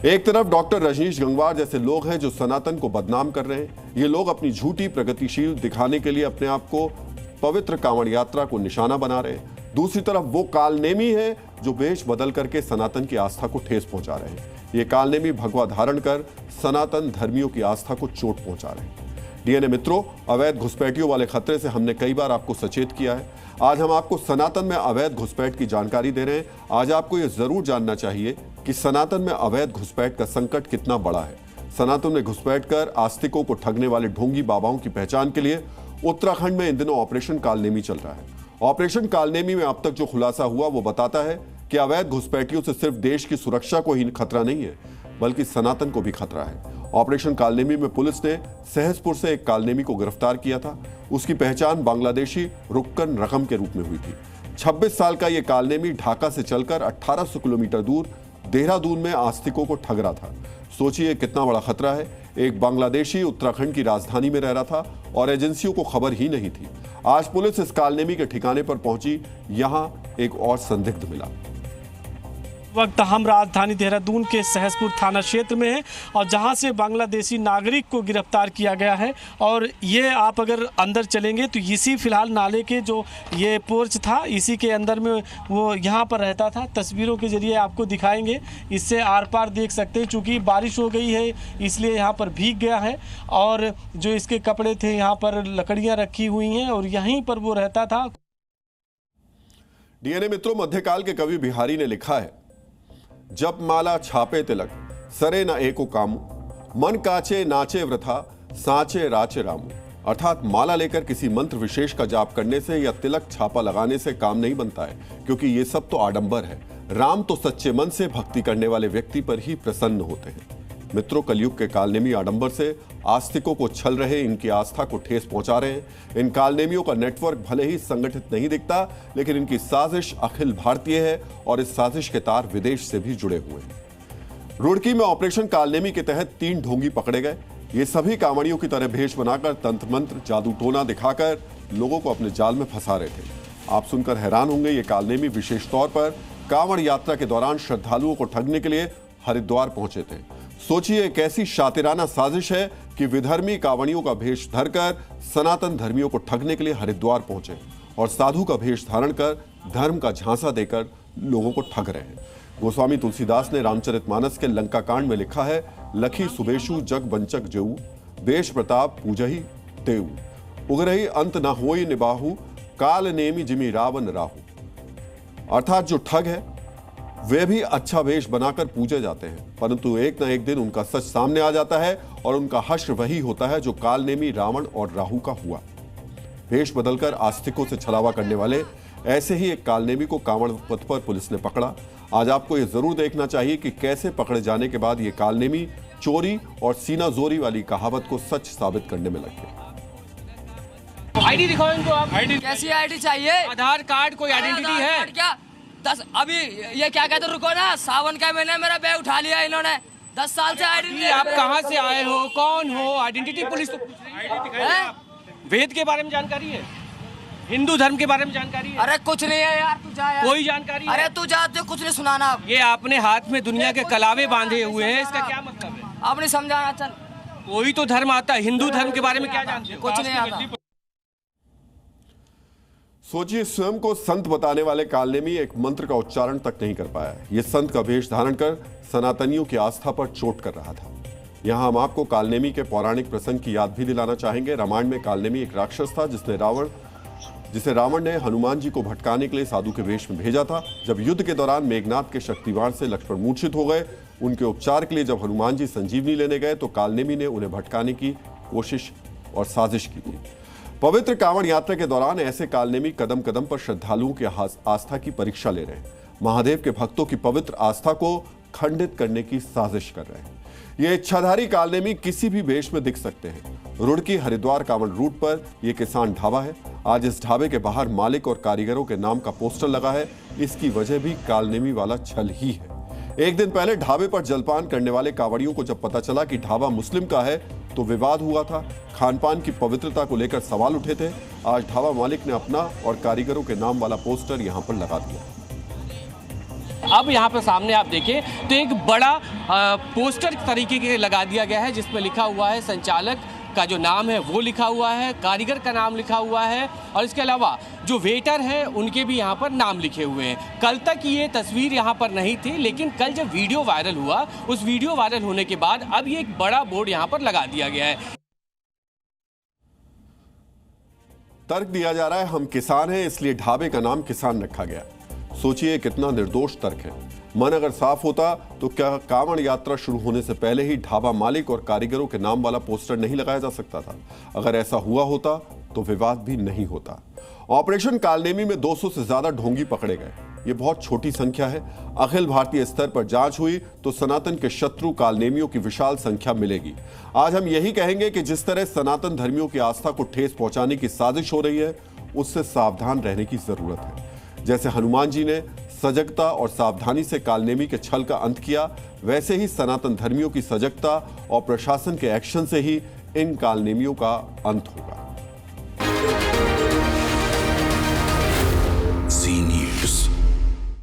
एक तरफ डॉक्टर रजनीश गंगवार जैसे लोग हैं जो सनातन को बदनाम कर रहे हैं। ये लोग अपनी झूठी प्रगतिशील दिखाने के लिए अपने आप को पवित्र कांवड़ यात्रा को निशाना बना रहे हैं। दूसरी तरफ वो कालनेमी है जो वेश बदल करके सनातन की आस्था को ठेस पहुंचा रहे हैं। ये कालनेमी भगवा धारण कर सनातन धर्मियों की आस्था को चोट पहुंचा रहे हैं। डीएनए मित्रों, अवैध घुसपैठियों वाले खतरे से हमने कई बार आपको सचेत किया है। आज हम आपको सनातन में अवैध घुसपैठ की जानकारी दे रहे हैं। आज आपको यह जरूर जानना चाहिए कि सनातन में अवैध घुसपैठ का संकट कितना बड़ा है। सनातन में घुसपैठ कर आस्तिकों को ठगने वाले ढोंगी बाबाओं की पहचान के लिए उत्तराखंड में इन दिनों ऑपरेशन कालनेमी चल रहा है। ऑपरेशन कालनेमी में अब तक जो खुलासा हुआ वो बताता है कि अवैध घुसपैठियों से सिर्फ देश की सुरक्षा को ही खतरा नहीं है, बल्कि सनातन को भी खतरा है। ऑपरेशन कालनेमी में पुलिस ने सहसपुर से एक कालनेमी को गिरफ्तार किया था। उसकी पहचान बांग्लादेशी रुक्कन रकम के रूप में हुई थी। 26 साल का यह कालनेमी ढाका से चलकर 1800 किलोमीटर दूर देहरादून में आस्तिकों को ठग रहा था। सोचिए कितना बड़ा खतरा है। एक बांग्लादेशी उत्तराखंड की राजधानी में रह रहा था और एजेंसियों को खबर ही नहीं थी। आज पुलिस इस कालनेमी के ठिकाने पर पहुंची। यहां एक और संदिग्ध मिला। वक्त हम राजधानी देहरादून के सहसपुर थाना क्षेत्र में हैं और जहां से बांग्लादेशी नागरिक को गिरफ्तार किया गया है। और ये आप अगर अंदर चलेंगे तो इसी फिलहाल नाले के जो ये पोर्च था, इसी के अंदर में वो यहाँ पर रहता था। तस्वीरों के जरिए आपको दिखाएंगे, इससे आर पार देख सकते हैं। चूँकि बारिश हो गई है इसलिए यहाँ पर भीग गया है और जो इसके कपड़े थे यहाँ पर लकड़ियाँ रखी हुई हैं और यहीं पर वो रहता था। डीएनए मित्रों, मध्यकाल के कवि बिहारी ने लिखा है, जब माला छापे तिलक सरे न एको कामू, मन काचे नाचे वृथा साचे राचे रामू। अर्थात माला लेकर किसी मंत्र विशेष का जाप करने से या तिलक छापा लगाने से काम नहीं बनता है, क्योंकि ये सब तो आडंबर है। राम तो सच्चे मन से भक्ति करने वाले व्यक्ति पर ही प्रसन्न होते हैं। मित्रों, कलयुग के कालनेमी आडंबर से आस्तिकों को छल रहे, इनकी आस्था को ठेस पहुंचा रहे हैं। इन कालनेमियों का नेटवर्क भले ही संगठित नहीं दिखता, लेकिन इनकी साजिश अखिल भारतीय है और इस साजिश के तार विदेश से भी जुड़े हुए हैं। रुड़की में ऑपरेशन कालनेमी के तहत 3 ढोंगी पकड़े गए। ये सभी कांवड़ियों की तरह भेष बनाकर तंत्र मंत्र जादू टोना दिखाकर लोगों को अपने जाल में फंसा रहे थे। आप सुनकर हैरान होंगे, ये कालनेमी विशेष तौर पर कांवड़ यात्रा के दौरान श्रद्धालुओं को ठगने के लिए हरिद्वार पहुंचे थे। सोचिए एक ऐसी शातिराना साजिश है कि विधर्मी कांवड़ियों का भेष धरकर सनातन धर्मियों को ठगने के लिए हरिद्वार पहुंचे और साधु का भेष धारण कर धर्म का झांसा देकर लोगों को ठग रहे हैं। गोस्वामी तुलसीदास ने रामचरितमानस के लंका कांड में लिखा है, लखी सुबेशु जग बंचक जेऊ, बेश प्रताप पूजही तेऊ, उगरही अंत न होई निबाहु, काल नेमी जिमी रावण राहु। अर्थात जो ठग है वे भी अच्छा वेश बनाकर पूजे जाते हैं, परंतु एक न एक दिन उनका सच सामने आ जाता है और उनका हश्र वही होता है जो कालनेमी रावण और राहु का हुआ। वेश बदलकर आस्तिकों से छलावा करने वाले ऐसे ही एक कालनेमी को कांवड़ पथ पर पुलिस ने पकड़ा। आज आपको यह जरूर देखना चाहिए कि कैसे पकड़े जाने के बाद ये कालनेमी चोरी और सीना जोरी वाली कहावत को सच साबित करने में लग गए। आईडी दिखाओ इनको आप। आईडी कैसी आईडी चाहिए? आधार कार्ड, कोई आइडेंटिटी है क्या? 10 अभी ये क्या कहते, रुको ना, सावन का महीने मेरा बैग उठा लिया इन्होंने। 10 साल से आईडी। आप कहाँ से आए हो, कौन हो? आइडेंटिटी पुलिस तो वेद के बारे में जानकारी है, हिंदू धर्म के बारे में जानकारी है? अरे कुछ नहीं है यार, तू जा यार। कोई जानकारी है? अरे तू जा, तो कुछ नहीं सुनाना। ये आपने हाथ में दुनिया के कलावे बांधे हुए हैं, इसका क्या मतलब है? आप नहीं समझाना। चल, कोई तो धर्म आता है, हिंदू धर्म के बारे में क्या जानते हो? कुछ नहीं आता। सोचिए, स्वयं को संत बताने वाले कालनेमी एक मंत्र का उच्चारण तक नहीं कर पाया। ये संत का वेश धारण कर सनातनियों की आस्था पर चोट कर रहा था। यहां हम आपको कालनेमी के पौराणिक प्रसंग की याद भी दिलाना चाहेंगे। रामायण में कालनेमी एक राक्षस था जिसे रावण ने हनुमान जी को भटकाने के लिए साधु के वेश में भेजा था। जब युद्ध के दौरान मेघनाथ के शक्तिवाण से लक्ष्मण मूर्छित हो गए, उनके उपचार के लिए जब हनुमान जी संजीवनी लेने गए तो कालनेमी ने उन्हें भटकाने की कोशिश और साजिश की थी। पवित्र कांवड़ यात्रा के दौरान ऐसे कालनेमी कदम कदम पर श्रद्धालुओं की आस्था की परीक्षा ले रहे हैं। महादेव के भक्तों की पवित्र आस्था को खंडित करने की साजिश कर रहे हैं। ये इच्छाधारी कालनेमी किसी भी वेश में दिख सकते हैं। रुड़की हरिद्वार कांवड़ रूट पर यह किसान ढाबा है। आज इस ढाबे के बाहर मालिक और कारीगरों के नाम का पोस्टर लगा है। इसकी वजह भी कालनेमी वाला छल ही है। एक दिन पहले ढाबे पर जलपान करने वाले कांवड़ियों को जब पता चला कि ढाबा मुस्लिम का है तो विवाद हुआ था। खानपान की पवित्रता को लेकर सवाल उठे थे। आज ढाबा मालिक ने अपना और कारीगरों के नाम वाला पोस्टर यहां पर लगा दिया। अब यहाँ पे सामने आप देखें तो एक बड़ा पोस्टर तरीके के लगा दिया गया है जिसमें लिखा हुआ है संचालक का जो नाम है वो लिखा हुआ है, कारीगर का नाम लिखा हुआ है और इसके अलावा जो वेटर है उनके भी यहाँ पर नाम लिखे हुए हैं। कल तक ये तस्वीर यहाँ पर नहीं थी, लेकिन कल जब वीडियो वायरल हुआ, उस वीडियो वायरल होने के बाद अब ये एक बड़ा बोर्ड यहाँ पर लगा दिया गया है। तर्क दिया जा रहा है हम किसान हैं इसलिए ढाबे का नाम किसान रखा गया। सोचिए कितना निर्दोष तर्क है। मन अगर साफ होता तो क्या कांवड़ यात्रा शुरू होने से पहले ही ढाबा मालिक और कारीगरों के नाम वाला पोस्टर नहीं लगाया जा सकता था? अगर ऐसा हुआ होता तो विवाद भी नहीं होता। ऑपरेशन कालनेमी में 200 से ज्यादा ढोंगी पकड़े गए। ये बहुत छोटी संख्या है। अखिल भारतीय स्तर पर जांच हुई तो सनातन के शत्रु कालनेमियों की विशाल संख्या मिलेगी। आज हम यही कहेंगे कि जिस तरह सनातन धर्मियों की आस्था को ठेस पहुंचाने की साजिश हो रही है, उससे सावधान रहने की जरूरत है। जैसे हनुमान जी ने सजगता और सावधानी से कालनेमी के छल का अंत किया, वैसे ही सनातन धर्मियों की सजगता और प्रशासन के एक्शन से ही इन कालनेमियों का अंत होगा।